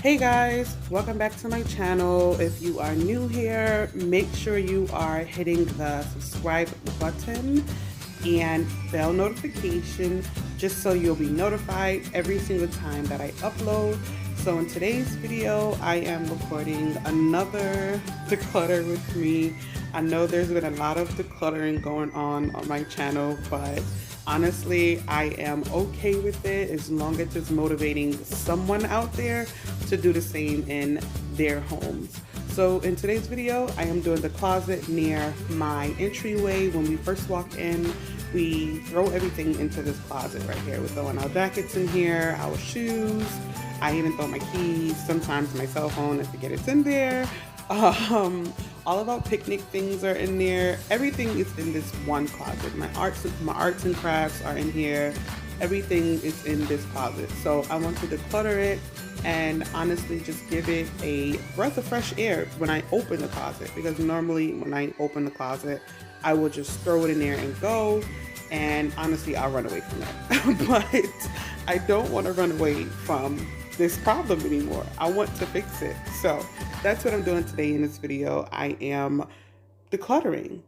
Hey guys, welcome back to my channel. If you are new here, make sure you are hitting the subscribe button and bell notification just so you'll be notified every single time that I upload. So in today's video, I am recording another declutter with me. I know there's been a lot of decluttering going on my channel, but honestly, I am okay with it as long as it's motivating someone out there to do the same in their homes. So in today's video, I am doing the closet near my entryway. When we first walk in, we throw everything into this closet right here. We're throwing our jackets in here, our shoes. I even throw my keys, sometimes my cell phone, I forget it's in there. All of our picnic things are in there. Everything is in this one closet. My arts and crafts are in here. Everything is in this closet. So I want to declutter it and honestly just give it a breath of fresh air when I open the closet, because normally when I open the closet, I will just throw it in there and go, and honestly I'll run away from it. But I don't want to run away from this problem anymore. I want to fix it. So that's what I'm doing today in this video. I am decluttering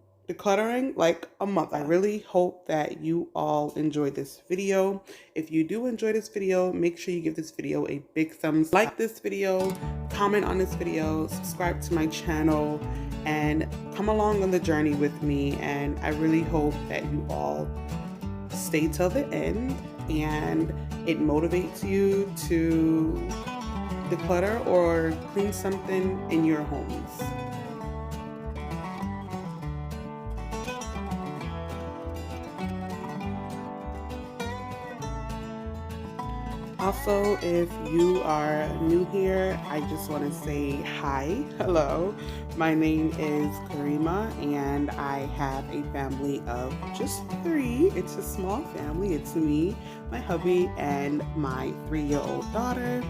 like a mother. I really hope that you all enjoy this video. If you do enjoy this video, make sure you give this video a big thumbs up. Like this video, comment on this video, subscribe to my channel, and come along on the journey with me. And I really hope that you all stay till the end and it motivates you to declutter or clean something in your homes. Also, if you are new here, I just want to say hi, hello. My name is Karima and I have a family of just 3. It's a small family. It's me, my hubby, and my 3-year-old daughter.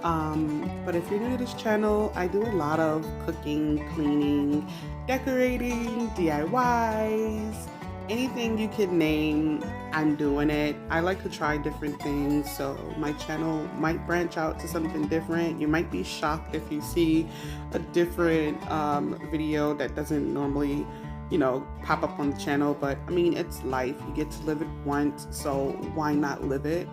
But if you're new to this channel, I do a lot of cooking, cleaning, decorating, DIYs, anything you can name, I'm doing it. I like to try different things, so my channel might branch out to something different. You might be shocked if you see a different video that doesn't normally, pop up on the channel, but I mean, it's life. You get to live it once, so why not live it?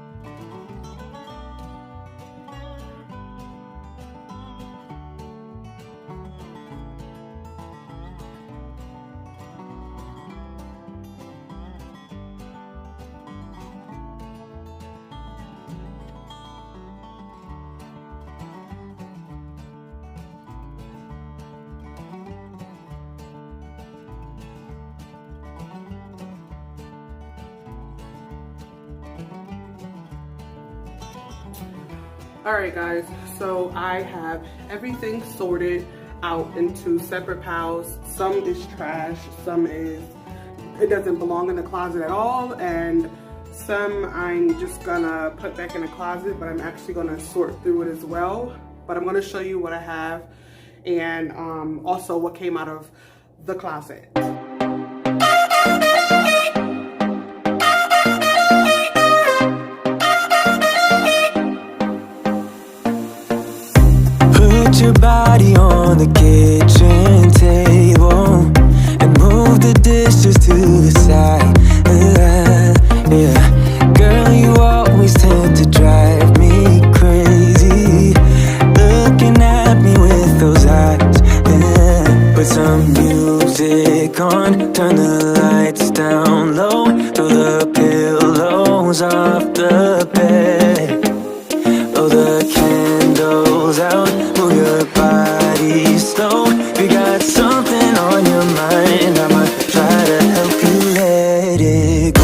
Alright guys, so I have everything sorted out into separate piles. Some is trash, some it doesn't belong in the closet at all, and some I'm just gonna put back in the closet, but I'm actually gonna sort through it as well. But I'm gonna show you what I have and also what came out of the closet. Put your body on the kitchen table and move the dishes to the side. Yeah, girl, you always tend to drive me crazy, looking at me with those eyes. Yeah. Put some music on, turn the lights down low, throw the pillows off the bed, blow the candles out, move your body slow. You got something on your mind, I'ma try to help you let it go.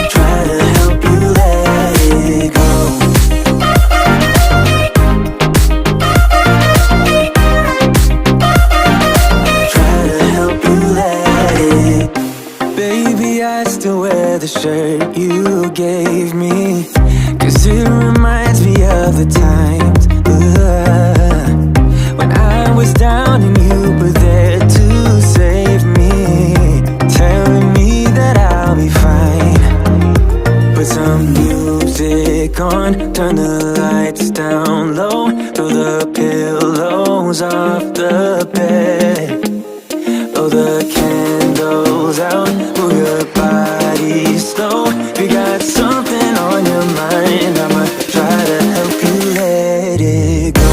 Try to help you let it go. Try to help you let it. Baby, I still wear the shirt you gave me, 'cause it reminds me of the times when I was down and you were there to save me, telling me that I'll be fine. off the bed. Blow the candles out, move your body slow. If you got something on your mind, I'ma try to help you let it go.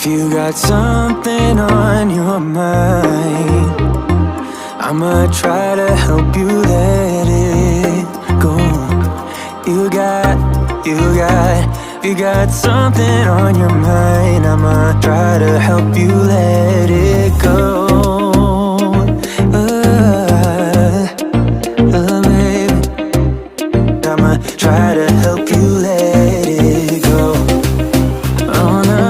You got something on your mind, I'ma try to help you let it go. You got something on your mind, I'ma try to help you let it go. Baby, I'ma try to help you let it go. Oh no.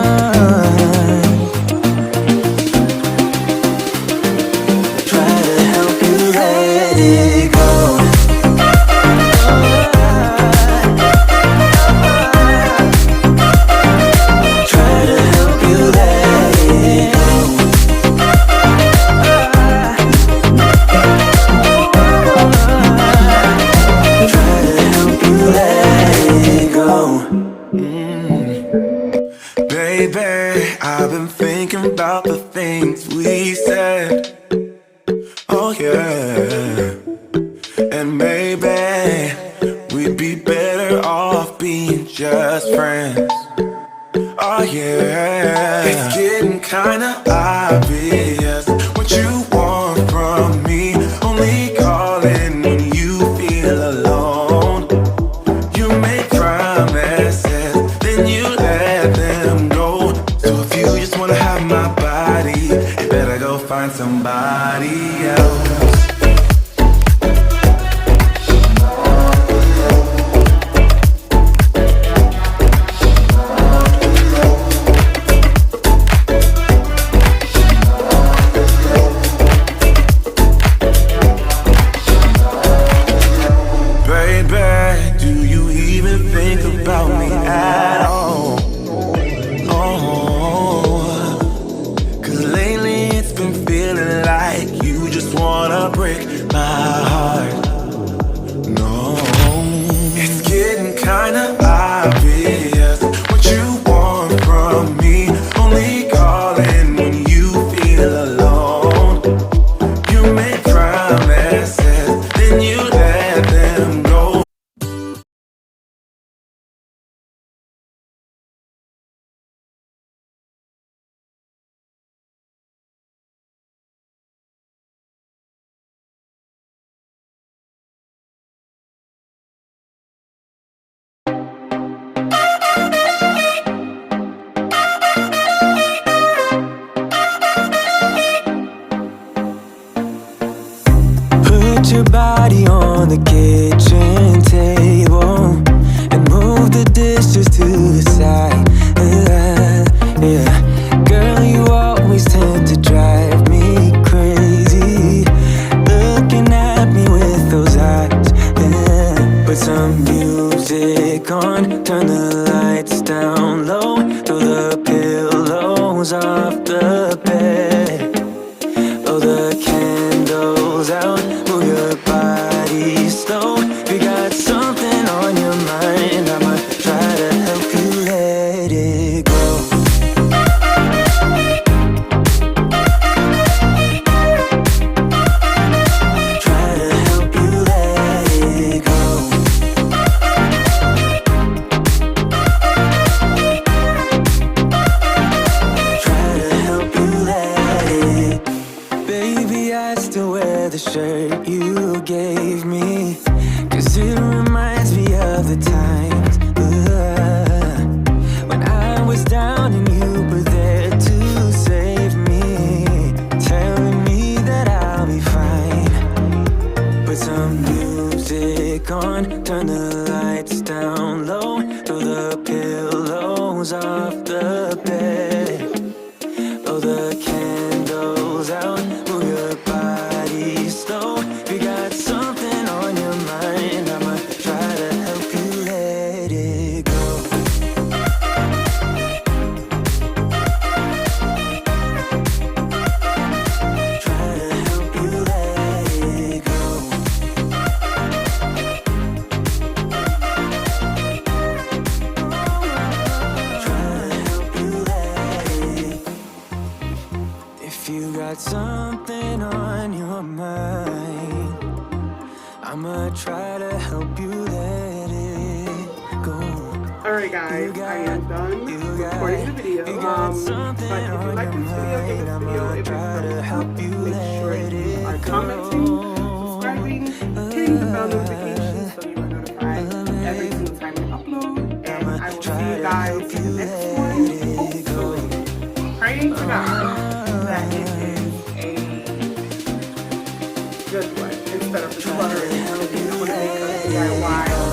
Baby, I've been thinking about the things we said. Oh yeah. And maybe we'd be better off being just friends. Oh yeah. It's getting kinda obvious what you want from me. Only calling when you feel alone. You make promises, then you let them go. So if you just wanna have my body, you better go find somebody else. Put your body on the kitchen table and move the dishes to the side. Yeah. Girl, you always tend to drive me crazy, looking at me with those eyes. Yeah. Put some music on, turn the lights down low, throw the pillows off the bed, blow the candles out, move your body slow. If you got something on your mind, I'ma try to help you let it go. Try to help you let it go. Try to help you let it. Baby, I still wear the shirt you gave me, 'cause it reminds me of the times when I was down and you were there to save me, telling me that I'll be fine. Put some music on, turn the lights down low, throw the pillows off the bed, blow the candles out, move your body slow. If you got something on your mind, I'ma try to help you let it go. got something on your mind. I'ma try to help you let it go. Alright guys, I am done recording the video. But if you like this video, give this video a big thumbs up. Make sure you are commenting, subscribing, hitting the bell notification so you are notified every single time I upload. And I will see you guys in the next one. Hopefully, praying to God that it is a good one instead of the clutter and everything that would make us DIY.